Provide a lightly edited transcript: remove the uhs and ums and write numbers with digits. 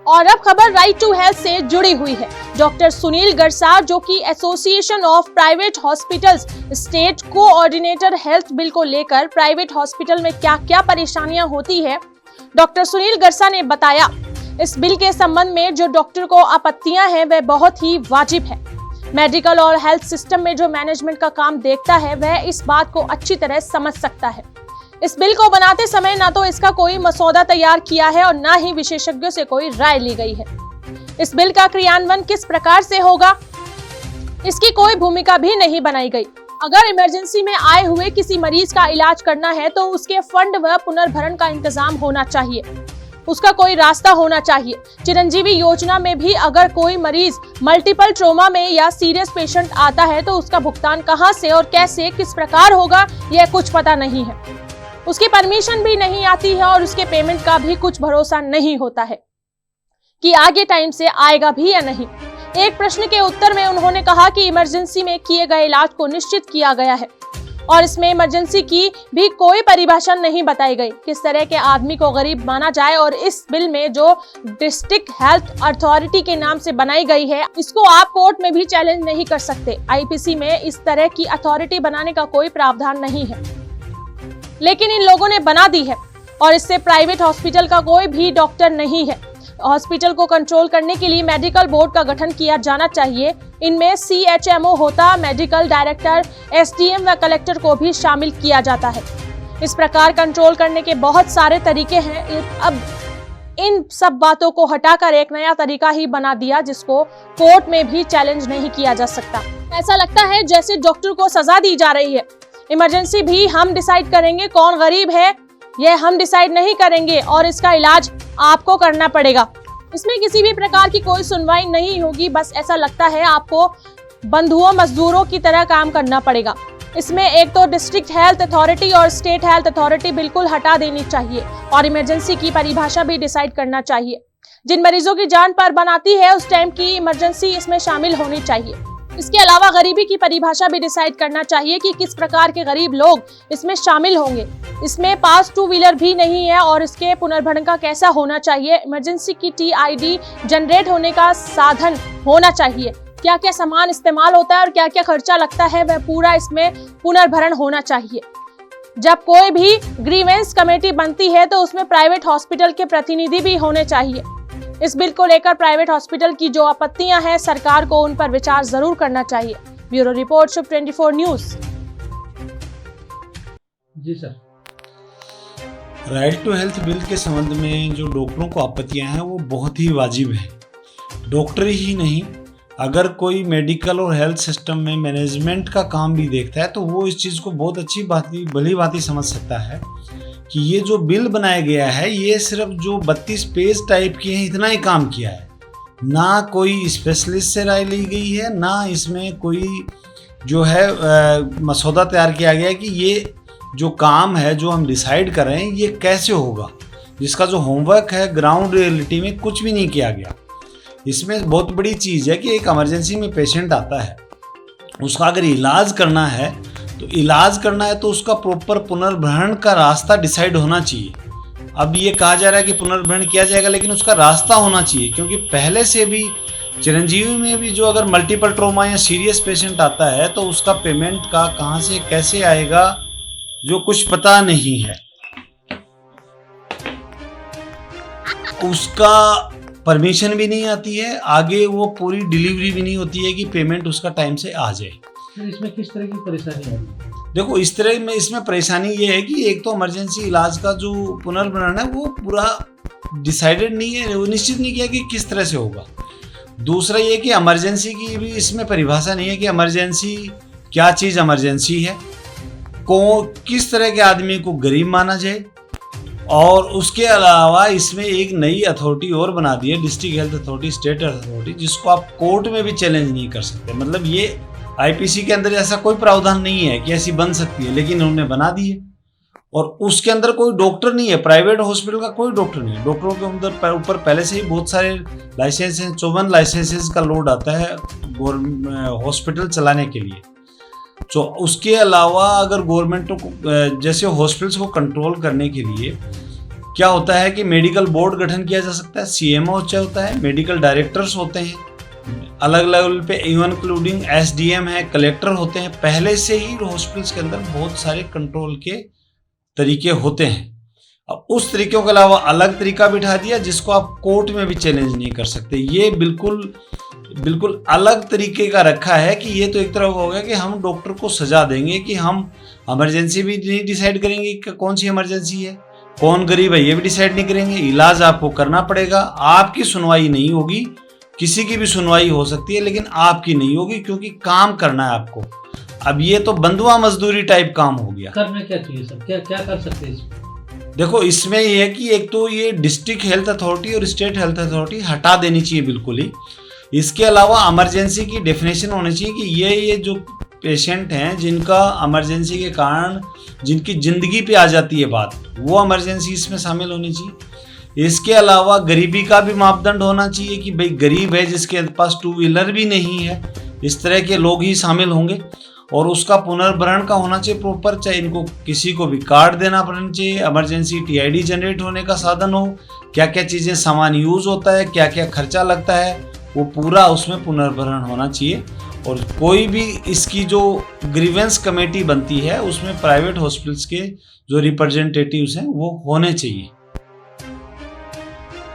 और अब खबर राइट टू हेल्थ से जुड़ी हुई है। डॉक्टर सुनील गरसा, जो कि association of private hospitals state coordinator, health bill को लेकर प्राइवेट हॉस्पिटल में क्या क्या परेशानियां होती है, डॉक्टर सुनील गरसा ने बताया। इस बिल के संबंध में जो डॉक्टर को आपत्तियां हैं वह बहुत ही वाजिब है। मेडिकल और हेल्थ सिस्टम में जो मैनेजमेंट का काम देखता है वह इस बात को अच्छी तरह समझ सकता है। इस बिल को बनाते समय ना तो इसका कोई मसौदा तैयार किया है और ना ही विशेषज्ञों से कोई राय ली गई है। इस बिल का क्रियान्वयन किस प्रकार से होगा, इसकी कोई भूमिका भी नहीं बनाई गई। अगर इमरजेंसी में आए हुए किसी मरीज का इलाज करना है तो उसके फंड व पुनर्भरण का इंतजाम होना चाहिए, उसका कोई रास्ता होना चाहिए। चिरंजीवी योजना में भी अगर कोई मरीज मल्टीपल ट्रोमा में या सीरियस पेशेंट आता है तो उसका भुगतान कहां से और कैसे किस प्रकार होगा यह कुछ पता नहीं है। उसकी परमिशन भी नहीं आती है और उसके पेमेंट का भी कुछ भरोसा नहीं होता है कि आगे टाइम से आएगा भी या नहीं। एक प्रश्न के उत्तर में उन्होंने कहा कि इमरजेंसी में किए गए इलाज को निश्चित किया गया है और इसमें इमरजेंसी की भी कोई परिभाषा नहीं बताई गई। किस तरह के आदमी को गरीब माना जाए और इस बिल में जो डिस्ट्रिक्ट हेल्थ अथॉरिटी के नाम से बनाई गई है, इसको आप कोर्ट में भी चैलेंज नहीं कर सकते। आईपीसी में इस तरह की अथॉरिटी बनाने का कोई प्रावधान नहीं है, लेकिन इन लोगों ने बना दी है और इससे प्राइवेट हॉस्पिटल का कोई भी डॉक्टर नहीं है। हॉस्पिटल को कंट्रोल करने के लिए मेडिकल बोर्ड का गठन किया जाना चाहिए। इनमें CHMO होता, मेडिकल डायरेक्टर, SDM व कलेक्टर को भी शामिल किया जाता है। इस प्रकार कंट्रोल करने के बहुत सारे तरीके हैं। अब इन सब बातों को हटाकर एक नया तरीका ही बना दिया जिसको कोर्ट में भी चैलेंज नहीं किया जा सकता। ऐसा लगता है जैसे डॉक्टर को सजा दी जा रही है। इमरजेंसी भी हम डिसाइड करेंगे कौन गरीब है, यह हम डिसाइड नहीं करेंगे और इसका इलाज आपको करना पड़ेगा। इसमें किसी भी प्रकार की कोई सुनवाई नहीं होगी। बस ऐसा लगता है आपको बंधुओं मजदूरों की तरह काम करना पड़ेगा। इसमें एक तो डिस्ट्रिक्ट हेल्थ अथॉरिटी और स्टेट हेल्थ अथॉरिटी बिल्कुल हटा देनी चाहिए और इमरजेंसी की परिभाषा भी डिसाइड करना चाहिए। जिन मरीजों की जान पर बनाती है उस टाइम की इमरजेंसी इसमें शामिल होनी चाहिए। इसके अलावा गरीबी की परिभाषा भी डिसाइड करना चाहिए कि किस प्रकार के गरीब लोग इसमें शामिल होंगे। इसमें पास 2 व्हीलर भी नहीं है और इसके पुनर्भरण का कैसा होना चाहिए। इमरजेंसी की TID जनरेट होने का साधन होना चाहिए। क्या क्या सामान इस्तेमाल होता है और क्या क्या खर्चा लगता है वह पूरा इसमें पुनर्भरण होना चाहिए। जब कोई भी ग्रीवेंस कमेटी बनती है तो उसमें प्राइवेट हॉस्पिटल के प्रतिनिधि भी होने चाहिए। इस बिल को लेकर प्राइवेट हॉस्पिटल की जो आपत्तियां हैं सरकार को उन पर विचार जरूर करना चाहिए। Bureau report, Shubh 24 news. जी sir, right to health bill के संबंध में जो डॉक्टरों को आपत्तियां हैं वो बहुत ही वाजिब है। डॉक्टर ही नहीं, अगर कोई मेडिकल और हेल्थ सिस्टम में मैनेजमेंट का काम भी देखता है तो वो इस चीज़ को बहुत अच्छी भली भांति समझ सकता है कि ये जो बिल बनाया गया है ये सिर्फ जो 32 पेज टाइप की है इतना ही काम किया है। ना कोई स्पेशलिस्ट से राय ली गई है, ना इसमें कोई जो है मसौदा तैयार किया गया है कि ये जो काम है जो हम डिसाइड कर रहे हैं ये कैसे होगा। जिसका जो होमवर्क है ग्राउंड रियलिटी में कुछ भी नहीं किया गया। इसमें बहुत बड़ी चीज़ है कि एक इमरजेंसी में पेशेंट आता है, उसका अगर इलाज करना है तो उसका प्रॉपर पुनर्भरण का रास्ता डिसाइड होना चाहिए। अब ये कहा जा रहा है कि पुनर्भरण किया जाएगा लेकिन उसका रास्ता होना चाहिए, क्योंकि पहले से भी चिरंजीवी में भी जो अगर मल्टीपल ट्रोमा या सीरियस पेशेंट आता है तो उसका पेमेंट का कहाँ से कैसे आएगा जो कुछ पता नहीं है। उसका परमिशन भी नहीं आती है, आगे वो पूरी डिलीवरी भी नहीं होती है कि पेमेंट उसका टाइम से आ जाए। इसमें किस तरह की परेशानी है? देखो, इस तरह में इसमें परेशानी ये है कि एक तो इमरजेंसी इलाज का जो पुनर्भरण है वो पूरा डिसाइडेड नहीं है, वो निश्चित नहीं किया कि किस तरह से होगा। दूसरा ये कि इमरजेंसी की भी इसमें परिभाषा नहीं है कि इमरजेंसी क्या चीज़ इमरजेंसी है, किस तरह के आदमी को गरीब माना जाए। और उसके अलावा इसमें एक नई अथॉरिटी और बना दी है, district health authority, state health authority, जिसको आप कोर्ट में भी चैलेंज नहीं कर सकते। मतलब ये आईपीसी के अंदर ऐसा कोई प्रावधान नहीं है कि ऐसी बन सकती है, लेकिन उन्होंने बना दी है। और उसके अंदर कोई डॉक्टर नहीं है, प्राइवेट हॉस्पिटल का कोई डॉक्टर नहीं है। डॉक्टरों के अंदर ऊपर पहले से ही बहुत सारे लाइसेंस हैं, 54 लाइसेंसेस का लोड आता है हॉस्पिटल चलाने के लिए। तो उसके अलावा अगर गवर्नमेंट को जैसे हॉस्पिटल्स को कंट्रोल करने के लिए क्या होता है कि मेडिकल बोर्ड गठन किया जा सकता है, CMO होता है, मेडिकल डायरेक्टर्स होते हैं, अलग लेवल पे इवन इंक्लूडिंग SDM है, कलेक्टर होते हैं। पहले से ही हॉस्पिटल्स के अंदर बहुत सारे कंट्रोल के तरीके होते हैं। अब उस तरीकों के अलावा अलग तरीका बिठा दिया जिसको आप कोर्ट में भी चैलेंज नहीं कर सकते। ये बिल्कुल अलग तरीके का रखा है कि ये तो एक तरह हो गया कि हम डॉक्टर को सजा देंगे कि हम इमरजेंसी भी नहीं डिसाइड करेंगे कि कौन सी इमरजेंसी है, कौन गरीब है ये भी डिसाइड नहीं करेंगे, इलाज आपको करना पड़ेगा, आपकी सुनवाई नहीं होगी, किसी की भी सुनवाई हो सकती है लेकिन आपकी नहीं होगी क्योंकि काम करना है आपको। अब ये तो बंधुआ मजदूरी टाइप काम हो गया। करना क्या चाहिए सर, क्या कर सकते हैं इसमें? देखो इसमें ये है कि एक तो ये डिस्ट्रिक्ट हेल्थ अथॉरिटी और स्टेट हेल्थ अथॉरिटी हटा देनी चाहिए बिल्कुल ही। इसके अलावा इमरजेंसी की डेफिनेशन होनी चाहिए कि ये जो पेशेंट हैं जिनका इमरजेंसी के कारण जिनकी ज़िंदगी पे आ जाती है बात, वो इमरजेंसी इसमें शामिल होनी चाहिए। इसके अलावा गरीबी का भी मापदंड होना चाहिए कि भाई गरीब है जिसके पास 2 व्हीलर भी नहीं है, इस तरह के लोग ही शामिल होंगे। और उसका पुनर्भरण का होना चाहिए प्रॉपर, चाहे इनको किसी को भी कार्ड देना पड़ना चाहिए, इमरजेंसी TID जनरेट होने का साधन हो, क्या क्या चीज़ें सामान यूज़ होता है, क्या क्या खर्चा लगता है, वो पूरा उसमें पुनर्भरण होना चाहिए। और कोई भी इसकी जो ग्रीवेंस कमेटी बनती है उसमें प्राइवेट हॉस्पिटल्स के जो रिप्रेजेंटेटिव्स हैं वो होने चाहिए।